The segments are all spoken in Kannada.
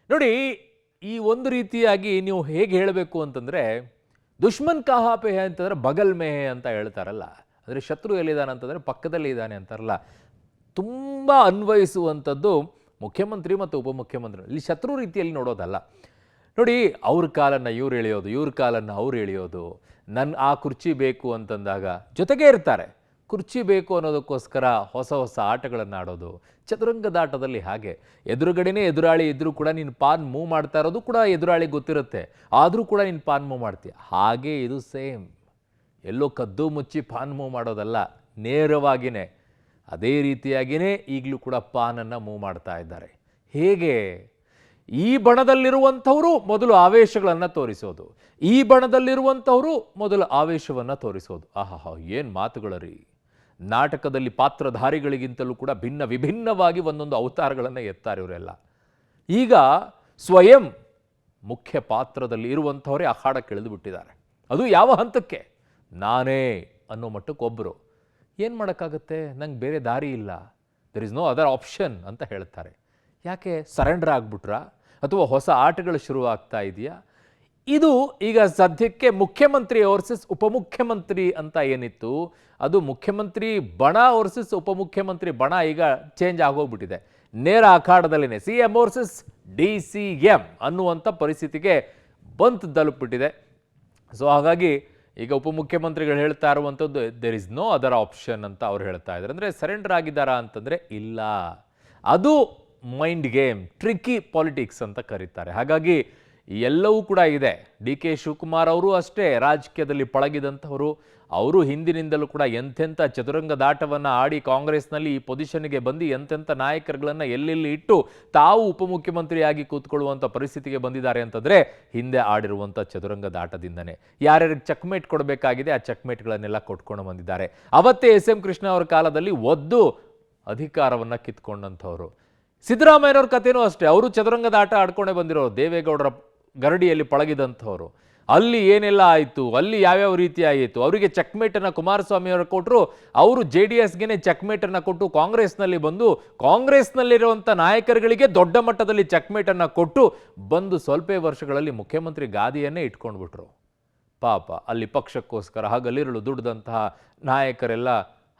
ನೋಡಿ, ಈ ಒಂದು ರೀತಿಯಾಗಿ ನೀವು ಹೇಗೆ ಹೇಳಬೇಕು ಅಂತಂದರೆ, ದುಶ್ಮನ್ ಕಹಾ ಪೆ ಹೈ ಅಂತಂದರೆ ಬಗಲ್ ಮೇ ಹೈ ಅಂತ ಹೇಳ್ತಾರಲ್ಲ, ಅಂದರೆ ಶತ್ರು ಎಲ್ಲಿದ್ದಾನೆ ಅಂತಂದರೆ ಪಕ್ಕದಲ್ಲಿ ಇದ್ದಾನೆ ಅಂತಾರಲ್ಲ, ತುಂಬ ಅನ್ವಯಿಸುವಂಥದ್ದು ಮುಖ್ಯಮಂತ್ರಿ ಮತ್ತು ಉಪಮುಖ್ಯಮಂತ್ರಿ. ಇಲ್ಲಿ ಶತ್ರು ರೀತಿಯಲ್ಲಿ ನೋಡೋದಲ್ಲ. ನೋಡಿ, ಅವ್ರ ಕಾಲನ್ನು ಇವ್ರು ಎಳೆಯೋದು, ಇವ್ರ ಕಾಲನ್ನು ಅವ್ರು ಎಳೆಯೋದು, ನನ್ನ ಆ ಕುರ್ಚಿ ಬೇಕು ಅಂತಂದಾಗ ಜೊತೆಗೇ ಇರ್ತಾರೆ. ಕುರ್ಚಿ ಬೇಕು ಅನ್ನೋದಕ್ಕೋಸ್ಕರ ಹೊಸ ಹೊಸ ಆಟಗಳನ್ನು ಆಡೋದು. ಚದುರಂಗದಾಟದಲ್ಲಿ ಹಾಗೆ ಎದುರುಗಡೆನೇ ಎದುರಾಳಿ ಇದ್ದರೂ ಕೂಡ ನೀನು ಪಾನ್ ಮೂವ್ ಮಾಡ್ತಾ ಇರೋದು ಕೂಡ ಎದುರಾಳಿ ಗೊತ್ತಿರುತ್ತೆ, ಆದರೂ ಕೂಡ ನೀನು ಪಾನ್ ಮೂವ್ ಮಾಡ್ತೀಯ. ಹಾಗೆ ಇದು ಸೇಮ್, ಎಲ್ಲೋ ಕದ್ದು ಮುಚ್ಚಿ ಪಾನ್ ಮೂವ್ ಮಾಡೋದಲ್ಲ, ನೇರವಾಗಿಯೇ ಅದೇ ರೀತಿಯಾಗಿಯೇ ಈಗಲೂ ಕೂಡ ಪಾನನ್ನು ಮೂವ್ ಮಾಡ್ತಾ ಇದ್ದಾರೆ. ಹೇಗೆ? ಈ ಬಣದಲ್ಲಿರುವಂಥವರು ಮೊದಲು ಆವೇಶಗಳನ್ನು ತೋರಿಸೋದು, ಈ ಬಣದಲ್ಲಿರುವಂಥವರು ಮೊದಲು ಆವೇಶವನ್ನು ತೋರಿಸೋದು. ಆಹಾ, ಏನು ಮಾತುಗಳ ರೀ! ನಾಟಕದಲ್ಲಿ ಪಾತ್ರಧಾರಿಗಳಿಗಿಂತಲೂ ಕೂಡ ಭಿನ್ನ ವಿಭಿನ್ನವಾಗಿ ಒಂದೊಂದು ಅವತಾರಗಳನ್ನು ಎತ್ತಾರೆ ಇವರೆಲ್ಲ. ಈಗ ಸ್ವಯಂ ಮುಖ್ಯ ಪಾತ್ರದಲ್ಲಿ ಇರುವಂಥವರೇ ಅಖಾಡಕ್ಕೆ ಇಳಿದು ಬಿಟ್ಟಿದ್ದಾರೆ. ಅದು ಯಾವ ಹಂತಕ್ಕೆ? ನಾನೇ ಅನ್ನೋ ಮಟ್ಟಕ್ಕೊಬ್ಬರು. ಏನು ಮಾಡೋಕ್ಕಾಗತ್ತೆ, ನಂಗೆ ಬೇರೆ ದಾರಿ ಇಲ್ಲ, there is no other option ಅಂತ ಹೇಳ್ತಾರೆ. ಯಾಕೆ? ಸರೆಂಡರ್ ಆಗ್ಬಿಟ್ರಾ ಅಥವಾ ಹೊಸ ಆಟಗಳು ಶುರುವಾಗ್ತಾ ಇದೆಯಾ? ಇದು ಈಗ ಸದ್ಯಕ್ಕೆ ಮುಖ್ಯಮಂತ್ರಿ ವರ್ಸಸ್ ಉಪಮುಖ್ಯಮಂತ್ರಿ ಅಂತ ಏನಿತ್ತು, ಅದು ಮುಖ್ಯಮಂತ್ರಿ ಬಣ ವರ್ಸಸ್ ಉಪಮುಖ್ಯಮಂತ್ರಿ ಬಣ ಈಗ ಚೇಂಜ್ ಆಗೋಗ್ಬಿಟ್ಟಿದೆ. ನೇರ ಅಖಾಡದಲ್ಲಿನೇ CM ವರ್ಸಸ್ DCM ಅನ್ನುವಂಥ ಪರಿಸ್ಥಿತಿಗೆ ಬಂತು ತಲುಪಿಬಿಟ್ಟಿದೆ. ಸೊ ಹಾಗಾಗಿ ಈಗ ಉಪಮುಖ್ಯಮಂತ್ರಿಗಳು ಹೇಳ್ತಾ ಇರುವಂಥದ್ದು there is no other option ಅಂತ ಅವ್ರು ಹೇಳ್ತಾ ಇದ್ದಾರೆ. ಅಂದರೆ ಸರೆಂಡರ್ ಆಗಿದ್ದಾರಾ ಅಂತಂದರೆ ಇಲ್ಲ, ಅದು ಮೈಂಡ್ ಗೇಮ್, ಟ್ರಿಕ್ಕಿ ಪಾಲಿಟಿಕ್ಸ್ ಅಂತ ಕರೀತಾರೆ. ಹಾಗಾಗಿ ಎಲ್ಲವೂ ಕೂಡ ಇದೆ. DK ಶಿವಕುಮಾರ್ ಅವರು ಅಷ್ಟೇ ರಾಜಕೀಯದಲ್ಲಿ ಪಳಗಿದಂಥವರು. ಅವರು ಹಿಂದಿನಿಂದಲೂ ಕೂಡ ಎಂತೆಂಥ ಚದುರಂಗದಾಟವನ್ನು ಆಡಿ ಕಾಂಗ್ರೆಸ್ನಲ್ಲಿ ಈ ಪೊಸಿಷನ್ಗೆ ಬಂದು ಎಂತೆಂಥ ನಾಯಕರುಗಳನ್ನು ಎಲ್ಲೆಲ್ಲಿ ಇಟ್ಟು ತಾವು ಉಪಮುಖ್ಯಮಂತ್ರಿಯಾಗಿ ಕೂತ್ಕೊಳ್ಳುವಂಥ ಪರಿಸ್ಥಿತಿಗೆ ಬಂದಿದ್ದಾರೆ ಅಂತಂದರೆ ಹಿಂದೆ ಆಡಿರುವಂಥ ಚದುರಂಗದಾಟದಿಂದನೇ. ಯಾರ್ಯಾರಿಗೆ ಚೆಕ್ಮೇಟ್ ಕೊಡಬೇಕಾಗಿದೆ ಆ ಚೆಕ್ಮೇಟ್ಗಳನ್ನೆಲ್ಲ ಕೊಟ್ಕೊಂಡು ಬಂದಿದ್ದಾರೆ. ಅವತ್ತೇ SM ಕೃಷ್ಣ ಅವರ ಕಾಲದಲ್ಲಿ ಒದ್ದು ಅಧಿಕಾರವನ್ನು ಕಿತ್ಕೊಂಡಂಥವ್ರು. ಸಿದ್ದರಾಮಯ್ಯನವ್ರ ಕಥೆನೂ ಅಷ್ಟೇ, ಅವರು ಚದುರಂಗದ ಆಟ ಆಡ್ಕೊಂಡೇ ಬಂದಿರೋರು. ದೇವೇಗೌಡರ ಗರಡಿಯಲ್ಲಿ ಪಳಗಿದಂಥವ್ರು. ಅಲ್ಲಿ ಏನೆಲ್ಲ ಆಯಿತು, ಅಲ್ಲಿ ಯಾವ್ಯಾವ ರೀತಿ ಆಯಿತು, ಅವರಿಗೆ ಚೆಕ್ಮೇಟನ್ನು ಕುಮಾರಸ್ವಾಮಿ ಅವರು ಕೊಟ್ಟರು, ಅವರು JDSಗೆ ಚೆಕ್ಮೇಟನ್ನು ಕೊಟ್ಟು ಕಾಂಗ್ರೆಸ್ನಲ್ಲಿ ಬಂದು ಕಾಂಗ್ರೆಸ್ನಲ್ಲಿರುವಂಥ ನಾಯಕರುಗಳಿಗೆ ದೊಡ್ಡ ಮಟ್ಟದಲ್ಲಿ ಚೆಕ್ಮೇಟನ್ನು ಕೊಟ್ಟು ಬಂದು ಸ್ವಲ್ಪ ವರ್ಷಗಳಲ್ಲಿ ಮುಖ್ಯಮಂತ್ರಿ ಗಾದಿಯನ್ನೇ ಇಟ್ಕೊಂಡ್ಬಿಟ್ರು. ಪಾಪ ಅಲ್ಲಿ ಪಕ್ಷಕ್ಕೋಸ್ಕರ ಹಗಲಿರುಳು ದುಡ್ದಂತಹ ನಾಯಕರೆಲ್ಲ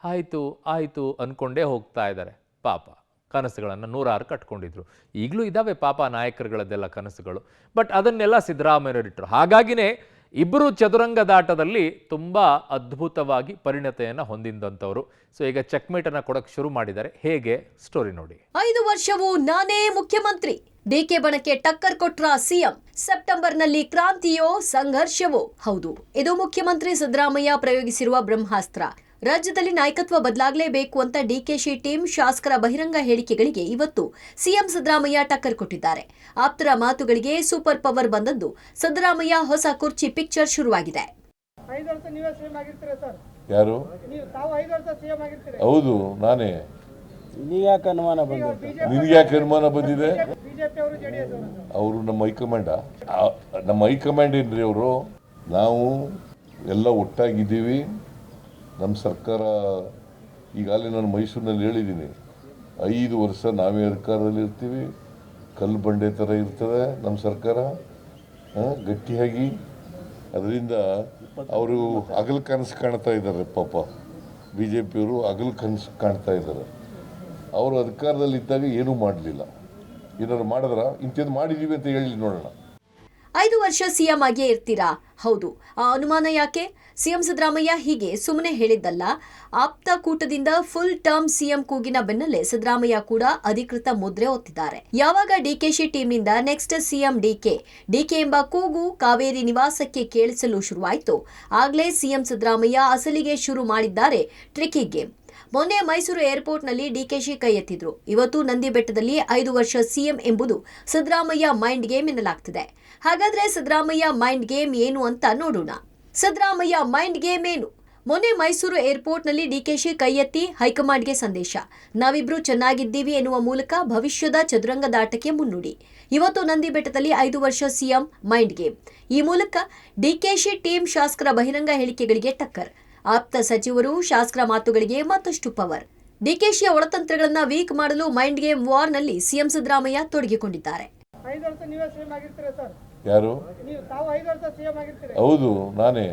ಆಯಿತು ಆಯಿತು ಅಂದ್ಕೊಂಡೇ ಹೋಗ್ತಾ ಇದ್ದಾರೆ. ಪಾಪ ಕನಸುಗಳನ್ನು 106 ಕಟ್ಕೊಂಡಿದ್ರು. ಈಗಲೂ ಇದ್ದಾವೆ ಪಾಪ ನಾಯಕರುಗಳದ್ದೆಲ್ಲ ಕನಸುಗಳು. ಬಟ್ ಅದನ್ನೆಲ್ಲ ಸಿದ್ದರಾಮಯ್ಯರಿಟ್ಟರು. ಹಾಗಾಗಿನೇ ಇಬ್ಬರು ಚದುರಂಗದಾಟದಲ್ಲಿ ತುಂಬ ಅದ್ಭುತವಾಗಿ ಪರಿಣತೆಯನ್ನು ಹೊಂದಿದಂಥವರು. ಸೊ ಈಗ ಚೆಕ್ಮೇಟನ್ನು ಕೊಡಕ್ಕೆ ಶುರು ಮಾಡಿದ್ದಾರೆ. ಹೇಗೆ? ಸ್ಟೋರಿ ನೋಡಿ. 5 ವರ್ಷವೂ ನಾನೇ ಮುಖ್ಯಮಂತ್ರಿ, DK ಬಣಕ್ಕೆ ಟಕ್ಕರ್ ಕೊಟ್ರ CM. ಸೆಪ್ಟೆಂಬರ್ನಲ್ಲಿ ಕ್ರಾಂತಿಯೋ ಸಂಘರ್ಷವೋ? ಹೌದು, ಇದು ಮುಖ್ಯಮಂತ್ರಿ ಸಿದ್ದರಾಮಯ್ಯ ಪ್ರಯೋಗಿಸಿರುವ ಬ್ರಹ್ಮಾಸ್ತ್ರ. ರಾಜ್ಯದಲ್ಲಿ ನಾಯಕತ್ವ ಬದಲಾಗಲೇಬೇಕು ಅಂತ DKಶಿ ಟೀಮ್ ಶಾಸಕರ ಬಹಿರಂಗ ಹೇಳಿಕೆಗಳಿಗೆ ಇವತ್ತು CM ಸಿದ್ದರಾಮಯ್ಯ ಟಕ್ಕರ್ ಕೊಟ್ಟಿದ್ದಾರೆ. ಆಪ್ತರ ಮಾತುಗಳಿಗೆ ಸೂಪರ್ ಪವರ್ ಬಂದದ್ದು ಸಿದ್ದರಾಮಯ್ಯ ಹೊಸ ಕುರ್ಚಿ ಪಿಕ್ಚರ್ ಶುರುವಾಗಿದೆ. ಯಾರು? ಹೌದು, ನಾನೇ. ನಿನಗ್ಯಾಕೆ ಅನುಮಾನ ಬಂದಿದೆ? ಅವರು ನಮ್ಮ ಹೈಕಮಾಂಡ್. ನಮ್ಮ ಹೈಕಮಾಂಡ್ ಏನ್ರಿ ಅವರು? ನಾವು ಎಲ್ಲ ಒಟ್ಟಾಗಿದ್ದೀವಿ. ನಮ್ಮ ಸರ್ಕಾರ ಈಗಾಗಲೇ ನಾನು ಮೈಸೂರಿನಲ್ಲಿ ಹೇಳಿದ್ದೀನಿ, 5 ವರ್ಷ ನಾವೇ ಅಧಿಕಾರದಲ್ಲಿ ಇರ್ತೀವಿ. ಕಲ್ಲು ಬಂಡೆ ಥರ ಇರ್ತದೆ ನಮ್ಮ ಸರ್ಕಾರ, ಗಟ್ಟಿಯಾಗಿ. ಅದರಿಂದ ಅವರು ಹಗಲು ಕನಸು ಕಾಣ್ತಾ ಇದ್ದಾರೆ. ಪಾಪ BJPಯವರು ಹಗಲು ಕನಸು ಕಾಣ್ತಾ ಇದ್ದಾರೆ. ಅವರು ಅಧಿಕಾರದಲ್ಲಿದ್ದಾಗ ಏನೂ ಮಾಡಲಿಲ್ಲ. ಏನಾದ್ರು ಮಾಡಿದ್ರ? ಇಂಥದ್ದು ಮಾಡಿದ್ದೀವಿ ಅಂತ ಹೇಳಿ ನೋಡೋಣ. 5 ವರ್ಷ CM ಆಗಿಯೇ ಇರ್ತೀರಾ? ಹೌದು. ಆ ಅನುಮಾನ ಯಾಕೆ? CM ಸಿದ್ದರಾಮಯ್ಯ ಹೀಗೆ ಸುಮ್ಮನೆ ಹೇಳಿದ್ದಲ್ಲ. ಆಪ್ತ ಕೂಟದಿಂದ ಫುಲ್ ಟರ್ಮ್ CM ಕೂಗಿನ ಬೆನ್ನಲ್ಲೇ ಸಿದ್ದರಾಮಯ್ಯ ಕೂಡ ಅಧಿಕೃತ ಮುದ್ರೆ ಒತ್ತಿದ್ದಾರೆ. ಯಾವಾಗ DKಶಿ ಟೀಮ್ನಿಂದ ನೆಕ್ಸ್ಟ್ CM DK ಎಂಬ ಕೂಗು ಕಾವೇರಿ ನಿವಾಸಕ್ಕೆ ಕೇಳಿಸಲು ಶುರುವಾಯಿತು, ಆಗ್ಲೇ CM ಸಿದ್ದರಾಮಯ್ಯ ಅಸಲಿಗೆ ಶುರು ಮಾಡಿದ್ದಾರೆ ಟ್ರಿಕಿ ಗೇಮ್. ಮೊನ್ನೆ ಮೈಸೂರು ಏರ್ಪೋರ್ಟ್ನಲ್ಲಿ DKಶಿ ಕೈ ಎತ್ತಿದ್ರು. ಇವತ್ತು ನಂದಿ ಬೆಟ್ಟದಲ್ಲಿ 5 ವರ್ಷ CM ಎಂಬುದು ಸಿದ್ದರಾಮಯ್ಯ ಮೈಂಡ್ ಗೇಮ್ ಎನ್ನಲಾಗ್ತಿದೆ. ಹಾಗಾದ್ರೆ ಸಿದ್ದರಾಮಯ್ಯ ಮೈಂಡ್ ಗೇಮ್ ಏನು ಅಂತ ನೋಡೋಣ. ಸಿದ್ದರಾಮಯ್ಯ ಮೈಂಡ್ ಗೇಮ್ ಏನು? ಮೊನ್ನೆ ಮೈಸೂರು ಏರ್ಪೋರ್ಟ್ನಲ್ಲಿ DKಶಿ ಕೈ ಎತ್ತಿ ಹೈಕಮಾಂಡ್ಗೆ ಸಂದೇಶ, ನಾವಿಬ್ರು ಚೆನ್ನಾಗಿದ್ದೀವಿ ಎನ್ನುವ ಮೂಲಕ ಭವಿಷ್ಯದ ಚದುರಂಗದಾಟಕ್ಕೆ ಮುನ್ನುಡಿ. ಇವತ್ತು ನಂದಿ ಬೆಟ್ಟದಲ್ಲಿ 5 ವರ್ಷ CM ಮೈಂಡ್ ಗೇಮ್. ಈ ಮೂಲಕ DKಶಿ ಟೀಮ್ ಶಾಸಕರ ಬಹಿರಂಗ ಹೇಳಿಕೆಗಳಿಗೆ ಟಕ್ಕರ್. ಆಪ್ತ ಸಚಿವರು ಶಾಸಕರ ಮಾತುಗಳಿಗೆ ಮತ್ತಷ್ಟು ಪವರ್. DKಶಿಯ ಒಳತಂತ್ರಗಳನ್ನ ವೀಕ್ ಮಾಡಲು ಮೈಂಡ್ ಗೇಮ್ ವಾರ್ನಲ್ಲಿ CM ಸಿದ್ದರಾಮಯ್ಯ ತೊಡಗಿಕೊಂಡಿದ್ದಾರೆ. 5 ವರ್ಷ ನೀವೇ ಸಿಎಂ ಆಗಿರ್ತೀರಾ ಸರ್? ಯಾರು? ತಾವು 5 ವರ್ಷ ಸಿಎಂ ಆಗಿರ್ತೀರಾ? ಹೌದು, ನಾನೇ.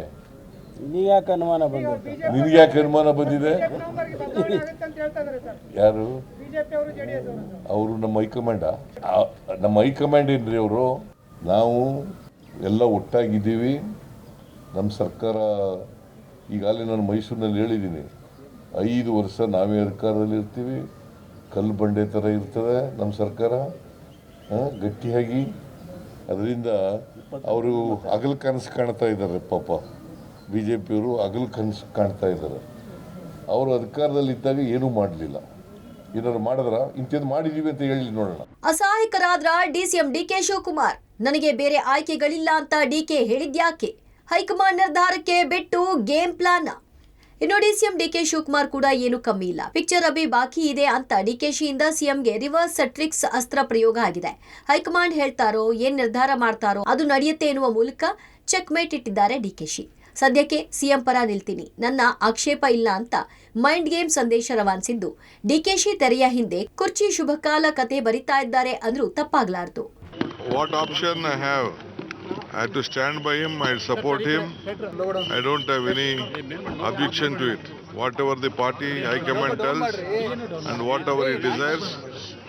ನಿನಗ್ಯಾಕೆ ಅನುಮಾನ ಬಂದಿದೆ? ನಿನಗ್ಯಾಕೆ ಅನುಮಾನ ಬಂದಿದೆ? ನವೆಂಬರ್ಗೆ ಬದಲಾವಣೆ ಆಗುತ್ತೆ ಅಂತ ಹೇಳ್ತಾ ಇದ್ದಾರೆ ಸರ್. ಯಾರು? ಬಿಜೆಪಿ ಅವರು ಜೆಡಿಎಸ್ ಅವರು. ಅವರು ನಮ್ಮ ಹೈಕಮಾಂಡ. ನಮ್ಮ ಹೈಕಮಾಂಡ್ ಏನ್ರಿ ಅವರು? ನಾವು ಎಲ್ಲ ಒಟ್ಟಾಗಿದ್ದೀವಿ. ನಮ್ಮ ಸರ್ಕಾರ ಈಗಾಗಲೇ ನಾನು ಮೈಸೂರಿನಲ್ಲಿ ಹೇಳಿದ್ದೀನಿ, 5 ವರ್ಷ ನಾವೇ ಅಧಿಕಾರದಲ್ಲಿ ಇರ್ತೀವಿ. ಕಲ್ಲು ಬಂಡೆ ಥರ ಇರ್ತದೆ ನಮ್ಮ ಸರ್ಕಾರ, ಗಟ್ಟಿಯಾಗಿ. ಅದರಿಂದ ಅವರು ಹಗಲು ಕನಸು ಕಾಣ್ತಾ ಇದ್ದಾರೆ. ಪಾಪ ಬಿ ಜೆ ಪಿಯವರು ಹಗಲು ಕನಸು ಕಾಣ್ತಾ ಇದ್ದಾರೆ. ಅವರು ಅಧಿಕಾರದಲ್ಲಿ ಇದ್ದಾಗ ಏನೂ ಮಾಡಲಿಲ್ಲ. ಏನಾದ್ರು ಮಾಡಿದ್ರ? ಇಂಥದ್ದು ಮಾಡಿದೀವಿ ಅಂತ ಹೇಳಿ ನೋಡೋಣ. ಅಸಹಾಯಕರಾದ್ರ ಡಿಸಿಎಂ ಡಿಕೆ ಶಿವಕುಮಾರ್, ನನಗೆ ಬೇರೆ ಆಯ್ಕೆಗಳಿಲ್ಲ ಅಂತ ಡಿಕೆ ಹೇಳಿದ್ಯಾಕೆ? ಹೈಕಮಾಂಡ್ ನಿರ್ಧಾರಕ್ಕೆ ಬಿಟ್ಟು ಗೇಮ್ ಪ್ಲಾನ್. ಇನ್ನು ಡಿಸಿಎಂ ಡಿಕೆ ಶಿವಕುಮಾರ್ ಕೂಡ ಏನು ಕಮ್ಮಿ ಇಲ್ಲ. ಪಿಕ್ಚರ್ ಅಭಿ ಬಾಕಿ ಇದೆ ಅಂತ ಡಿಕೆಶಿಯಿಂದ ಸಿಎಂಗೆ ರಿವರ್ಸ್ ಟ್ರಿಕ್ಸ್ ಅಸ್ತ್ರ ಪ್ರಯೋಗ ಆಗಿದೆ. ಹೈಕಮಾಂಡ್ ಹೇಳ್ತಾರೋ ಏನ್ ನಿರ್ಧಾರ ಮಾಡ್ತಾರೋ ಅದು ನಡೆಯುತ್ತೆ ಎನ್ನುವ ಮೂಲಕ ಚೆಕ್ ಮೇಟ್ ಇಟ್ಟಿದ್ದಾರೆ ಡಿಕೆಶಿ. ಸದ್ಯಕ್ಕೆ ಸಿಎಂ ಪರ ನಿಲ್ತೀನಿ, ನನ್ನ ಆಕ್ಷೇಪ ಇಲ್ಲ ಅಂತ ಮೈಂಡ್ ಗೇಮ್ ಸಂದೇಶ ರವಾನಿಸಿದ್ದು ಡಿಕೆಶಿ ತೆರೆಯ ಹಿಂದೆ ಕುರ್ಚಿ ಶುಭಕಾಲ ಕತೆ ಬರಿತಾ ಇದ್ದಾರೆ ಅಂದ್ರೂ ತಪ್ಪಾಗ್ಲಾರ್ದು. What option I have? I have to stand by him, I support him. I don't have any objection to it. Whatever the party high command tells and whatever he desires,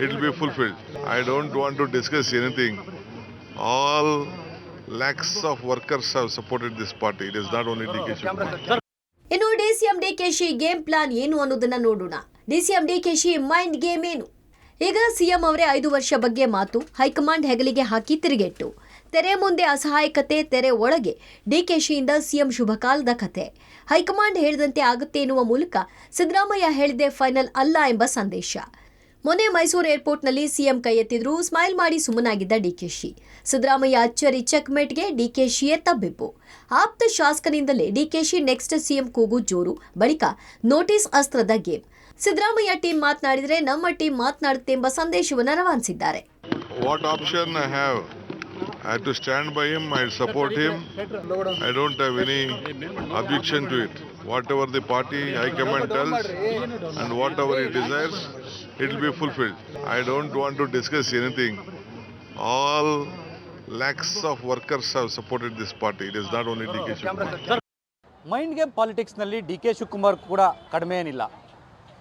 it will be fulfilled. I don't want to discuss anything. All lakhs of workers have supported this party. It is not only DK Shivakumar. ಇನ್ನು ಡಿಸಿಎಂ ಡಿಕೆಶಿ ಗೇಮ್ ಪ್ಲಾನ್ ಏನು ಅನ್ನೋದನ್ನ ನೋಡೋಣ. ಡಿಸಿಎಂ ಡಿಕೆಶಿ ಮೈಂಡ್ ಗೇಮ್ ಏನು? ಈಗ ಸಿಎಂ ಅವರೇ 5 ವರ್ಷ ಬಗ್ಗೆ ಮಾತು ಹೈಕಮಾಂಡ್ ಹೆಗಲಿಗೆ ಹಾಕಿ ತಿರುಗೇಟು. ತೆರೆ ಮುಂದೆ ಅಸಹಾಯಕತೆ, ತೆರೆ ಒಳಗೆ ಡಿಕೆಶಿಯಿಂದ ಸಿಎಂ ಶುಭಕಾಲದ ಕತೆ. ಹೈಕಮಾಂಡ್ ಹೇಳಿದಂತೆ ಆಗುತ್ತೆ ಎನ್ನುವ ಮೂಲಕ ಸಿದ್ದರಾಮಯ್ಯ ಹೇಳಿದೆ ಫೈನಲ್ ಅಲ್ಲ ಎಂಬ ಸಂದೇಶ. ಮೊನ್ನೆ ಮೈಸೂರು ಏರ್ಪೋರ್ಟ್ನಲ್ಲಿ ಸಿಎಂ ಕೈ ಎತ್ತಿದ್ರು, ಸ್ಮೈಲ್ ಮಾಡಿ ಸುಮ್ಮನಾಗಿದ್ದ ಡಿಕೆಶಿ. ಸಿದ್ದರಾಮಯ್ಯ ಅಚ್ಚರಿ ಚೆಕ್ಮೇಟ್ಗೆ ಡಿಕೆಶಿಯೇ ತಬ್ಬಿಬ್ಬು. ಆಪ್ತ ಶಾಸಕನಿಂದಲೇ ಡಿಕೆಶಿ ನೆಕ್ಸ್ಟ್ ಸಿಎಂ ಕೂಗು ಜೋರು. ಬಳಿಕ ನೋಟಿಸ್ ಅಸ್ತ್ರದ ಗೇಮ್. ಸಿದ್ದರಾಮಯ್ಯ ಟೀಮ್ ಮಾತನಾಡಿದರೆ ನಮ್ಮ ಟೀಮ್ ಮಾತನಾಡುತ್ತೆ ಎಂಬ ಸಂದೇಶವನ್ನು ರವಾನಿಸಿದ್ದಾರೆ. What option I have? I have to stand by him, I support him. I don't have any objection to it. Whatever the party high command tells and whatever he desires, it will be fulfilled. I don't want to discuss anything. All lakhs of workers have supported this party. It is not only DK Shivakumar. Mind game ಪಾಲಿಟಿಕ್ಸ್ನಲ್ಲಿ ಡಿ ಕೆ ಶಿವಕುಮಾರ್ ಕೂಡ ಕಡಿಮೆ ಏನಿಲ್ಲ.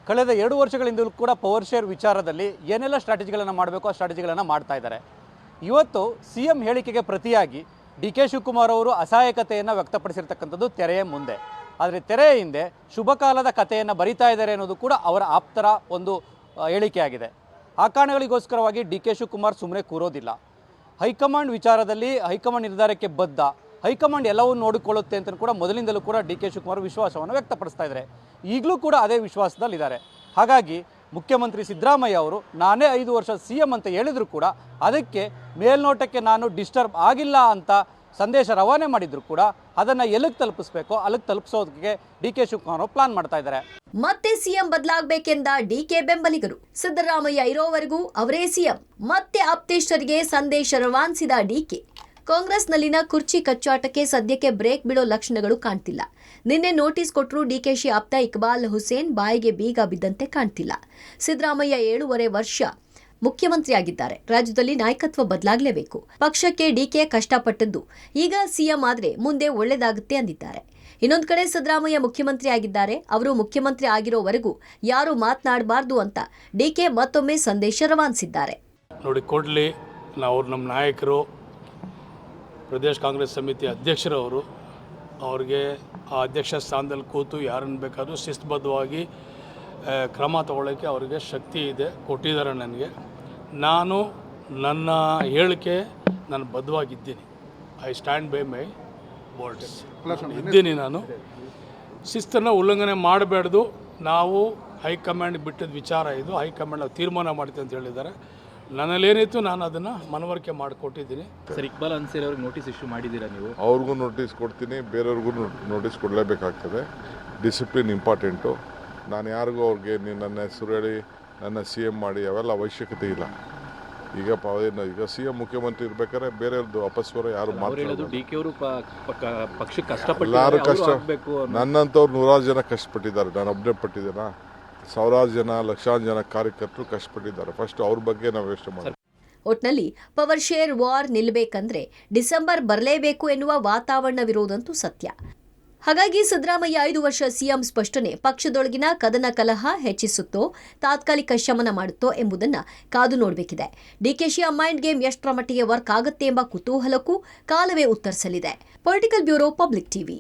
ಕಳೆದ 2 ವರ್ಷಗಳಿಂದಲೂ ಕೂಡ ಪವರ್ ಶೇರ್ ವಿಚಾರದಲ್ಲಿ ಏನೆಲ್ಲ ಸ್ಟ್ರಾಟಜಿಗಳನ್ನು ಮಾಡಬೇಕು ಆ ಸ್ಟ್ರಾಟಜಿಗಳನ್ನು ಮಾಡ್ತಾ ಇದ್ದಾರೆ. ಇವತ್ತು ಸಿ ಎಂ ಹೇಳಿಕೆಗೆ ಪ್ರತಿಯಾಗಿ ಡಿ ಕೆ ಶಿವಕುಮಾರ್ ಅವರು ಅಸಹಾಯಕತೆಯನ್ನು ವ್ಯಕ್ತಪಡಿಸಿರ್ತಕ್ಕಂಥದ್ದು ತೆರೆಯ ಮುಂದೆ. ಆದರೆ ತೆರೆಯ ಹಿಂದೆ ಶುಭ ಕಾಲದ ಕಥೆಯನ್ನು ಬರಿತಾ ಇದ್ದಾರೆ ಅನ್ನೋದು ಕೂಡ ಅವರ ಆಪ್ತರ ಒಂದು ಹೇಳಿಕೆಯಾಗಿದೆ. ಆ ಕಾರಣಗಳಿಗೋಸ್ಕರವಾಗಿ ಡಿ ಕೆ ಶಿವಕುಮಾರ್ ಸುಮ್ಮನೆ ಕೂರೋದಿಲ್ಲ. ಹೈಕಮಾಂಡ್ ವಿಚಾರದಲ್ಲಿ ಹೈಕಮಾಂಡ್ ನಿರ್ಧಾರಕ್ಕೆ ಬದ್ಧ, ಹೈಕಮಾಂಡ್ ಎಲ್ಲವನ್ನೂ ನೋಡಿಕೊಳ್ಳುತ್ತೆ ಅಂತ ಕೂಡ ಮೊದಲಿಂದಲೂ ಕೂಡ ಡಿ ಕೆ ಶಿವಕುಮಾರ್ ವಿಶ್ವಾಸವನ್ನು ವ್ಯಕ್ತಪಡಿಸ್ತಾ ಇದ್ದಾರೆ. ಈಗಲೂ ಕೂಡ ಅದೇ ವಿಶ್ವಾಸದಲ್ಲಿದ್ದಾರೆ. ಹಾಗಾಗಿ ಮುಖ್ಯಮಂತ್ರಿ ಸಿದ್ದರಾಮಯ್ಯ ಅವರು ನಾನೇ 5 ವರ್ಷ ಸಿ ಎಂ ಅಂತ ಹೇಳಿದ್ರು ಕೂಡ ಅದಕ್ಕೆ ಮೇಲ್ನೋಟಕ್ಕೆ ನಾನು ಡಿಸ್ಟರ್ಬ್ ಆಗಿಲ್ಲ ಅಂತ ಸಂದೇಶ ರವಾನೆ ಮಾಡಿದ್ರು ಕೂಡ ಅದನ್ನು ಎಲ್ಲಿಗೆ ತಲುಪಿಸಬೇಕು ಅಲ್ಲಿಗೆ ತಲುಪಿಸೋದಕ್ಕೆ ಡಿ ಕೆ ಶಿವಕುಮಾರ್ ಪ್ಲಾನ್ ಮಾಡ್ತಾ ಇದ್ದಾರೆ. ಮತ್ತೆ ಸಿಎಂ ಬದಲಾಗಬೇಕೆಂದ ಡಿಕೆ ಬೆಂಬಲಿಗರು. ಸಿದ್ದರಾಮಯ್ಯ ಇರೋವರೆಗೂ ಅವರೇ ಸಿಎಂ. ಮತ್ತೆ ಆಪ್ತೇಷ್ಟರಿಗೆ ಸಂದೇಶ ರವಾನಿಸಿದ ಡಿಕೆ. ಕಾಂಗ್ರೆಸ್ನಲ್ಲಿನ ಕುರ್ಚಿ ಕಚ್ಚಾಟಕ್ಕೆ ಸದ್ಯಕ್ಕೆ ಬ್ರೇಕ್ ಬೀಳೋ ಲಕ್ಷಣಗಳು ಕಾಣ್ತಿಲ್ಲ. ನಿನ್ನೆ ನೋಟಿಸ್ ಕೊಟ್ಟರು ಡಿಕೆಶಿ ಆಪ್ತ ಇಕ್ಬಾಲ್ ಹುಸೇನ್ ಬಾಯಿಗೆ ಬೀಗ ಬಿದ್ದಂತೆ ಕಾಣ್ತಿಲ್ಲ. ಸಿದ್ದರಾಮಯ್ಯ 7.5 ವರ್ಷ ಮುಖ್ಯಮಂತ್ರಿಯಾಗಿದ್ದಾರೆ. ರಾಜ್ಯದಲ್ಲಿ ನಾಯಕತ್ವ ಬದಲಾಗಲೇಬೇಕು. ಪಕ್ಷಕ್ಕೆ ಡಿಕೆ ಕಷ್ಟಪಟ್ಟದ್ದು ಈಗ ಸಿಎಂ ಆದ್ರೆ ಮುಂದೆ ಒಳ್ಳೇದಾಗುತ್ತೆ ಅಂದಿದ್ದಾರೆ. ಇನ್ನೊಂದು ಕಡೆ ಸಿದ್ದರಾಮಯ್ಯ ಮುಖ್ಯಮಂತ್ರಿ ಆಗಿದ್ದಾರೆ. ಅವರು ಮುಖ್ಯಮಂತ್ರಿ ಆಗಿರೋವರೆಗೂ ಯಾರು ಮಾತನಾಡಬಾರ್ದು ಅಂತ ಡಿಕೆ ಮತ್ತೊಮ್ಮೆ ಸಂದೇಶ ರವಾನಿಸಿದ್ದಾರೆ. ನೋಡಿ, ಕೊಡಲಿ ನಮ್ಮ ನಾಯಕರು, ಪ್ರದೇಶ ಕಾಂಗ್ರೆಸ್ ಸಮಿತಿ ಅಧ್ಯಕ್ಷರವರು, ಅವ್ರಿಗೆ ಆ ಅಧ್ಯಕ್ಷ ಸ್ಥಾನದಲ್ಲಿ ಕೂತು ಯಾರನ್ನು ಬೇಕಾದರೂ ಶಿಸ್ತುಬದ್ಧವಾಗಿ ಕ್ರಮ ತಗೊಳ್ಳೋಕ್ಕೆ ಅವರಿಗೆ ಶಕ್ತಿ ಇದೆ, ಕೊಟ್ಟಿದ್ದಾರೆ ನನಗೆ. ನಾನು ನನ್ನ ಹೇಳಿಕೆ ನಾನು ಬದ್ಧವಾಗಿದ್ದೀನಿ. I stand by my words ಇದ್ದೀನಿ. ನಾನು ಶಿಸ್ತನ್ನು ಉಲ್ಲಂಘನೆ ಮಾಡಬೇಡ್ದು. ನಾವು ಹೈಕಮಾಂಡ್ ಬಿಟ್ಟಿದ್ದ ವಿಚಾರ ಇದು. ಹೈಕಮಾಂಡ್ ನಾವು ತೀರ್ಮಾನ ಮಾಡ್ತೀವಿ ಅಂತ ಹೇಳಿದ್ದಾರೆ. ನನ್ನಲ್ಲೇನಿತ್ತು ನಾನು ಅದನ್ನು ಮನವರಿಕೆ ಮಾಡಿಕೊಟ್ಟಿದ್ದೀನಿ. ಸರ್, ಇಕ್ಬಾಲ್ ಅನ್ಸರಿ ಅವ್ರಿಗೆ ನೋಟಿಸ್ ಇಶ್ಯೂ ಮಾಡಿದ್ದೀರಾ ನೀವು? ಅವ್ರಿಗೂ ನೋಟಿಸ್ ಕೊಡ್ತೀನಿ, ಬೇರೆಯವ್ರಿಗೂ ನೋಟಿಸ್ ಕೊಡಲೇಬೇಕಾಗ್ತದೆ. Discipline important. ನಾನು ಯಾರಿಗೂ ಅವ್ರಿಗೆ ನನ್ನ ಹೆಸರು ಹೇಳಿ ನನ್ನ ಸಿ ಎಂ ಮಾಡಿ ಅವೆಲ್ಲ ಅವಶ್ಯಕತೆ ಇಲ್ಲ. ಈಗ ಸಿ ಎಂ ಮುಖ್ಯಮಂತ್ರಿ ಇರ್ಬೇಕಾದ್ರೆ ಬೇರೆಯವ್ರದ್ದು ಅಪಸ್ವರ ಯಾರು ಮಾತಾಡೋದು. ಡಿ ಕೆ ಅವರು ಪಕ್ಷಕ್ಕೆ ಕಷ್ಟಪಟ್ಟು ಎಲ್ಲರೂ ಕಷ್ಟ, ನನ್ನಂಥವ್ರು 100 ಜನ ಕಷ್ಟಪಟ್ಟಿದ್ದಾರೆ. ನಾನು ಒಬ್ಬನೇ ಪಟ್ಟಿದ್ದೇನಾ? 1000 ಜನ, ಲಕ್ಷಾಂತರ ಜನ ಕಾರ್ಯಕರ್ತರು ಕಷ್ಟಪಟ್ಟಿದ್ದಾರೆ. ಫಸ್ಟ್ ಅವ್ರ ಬಗ್ಗೆ ನಾವು ಯೋಚನೆ ಮಾಡಿ. ಒಟ್ನಲ್ಲಿ ಪವರ್ ಶೇರ್ ವಾರ್ ನಿಲ್ಲಬೇಕಂದ್ರೆ ಡಿಸೆಂಬರ್ ಬರಲೇಬೇಕು ಎನ್ನುವ ವಾತಾವರಣವಿರುವುದಂತೂ ಸತ್ಯ. ಹಾಗಾಗಿ ಸಿದ್ದರಾಮಯ್ಯ 5 ವರ್ಷ ಸಿಎಂ ಸ್ಪಷ್ಟನೆ ಪಕ್ಷದೊಳಗಿನ ಕದನ ಕಲಹ ಹೆಚ್ಚಿಸುತ್ತೋ ತಾತ್ಕಾಲಿಕ ಶಮನ ಮಾಡುತ್ತೋ ಎಂಬುದನ್ನ ಕಾದು ನೋಡಬೇಕಿದೆ. ಡಿಕೆಶಿಯ ಮೈಂಡ್ ಗೇಮ್ ಎಷ್ಟರ ಮಟ್ಟಿಗೆ ವರ್ಕ್ ಆಗುತ್ತೆ ಎಂಬ ಕುತೂಹಲಕ್ಕೂ ಕಾಲವೇ ಉತ್ತರಿಸಲಿದೆ. Political bureau, public TV.